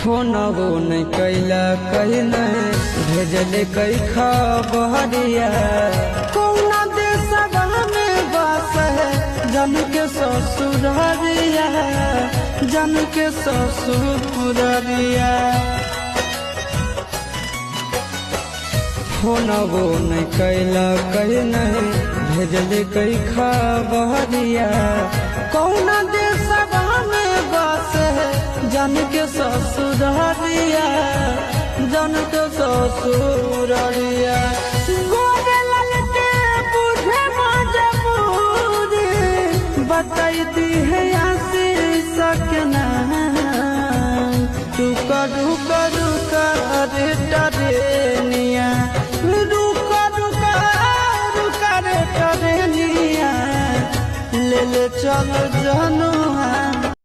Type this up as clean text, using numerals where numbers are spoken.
फोनबो नहीं कैला कहीं नहीं भेजले कई खबरिया कौना देशवा में बस है जन के ससुररिया जन के ससुररिया फोनबो नहीं कैला कहीं नहीं भेजले कई खबरिया कौना देशवा में बस है जन के ससुररिया जन के ससुररिया गोरे ललटे बूढ़े मजबूरी बताई दी है आशीष सकना रुका रुका रुका रे टरेनिया रुका रुका रुका रे टरेनिया ले ले चल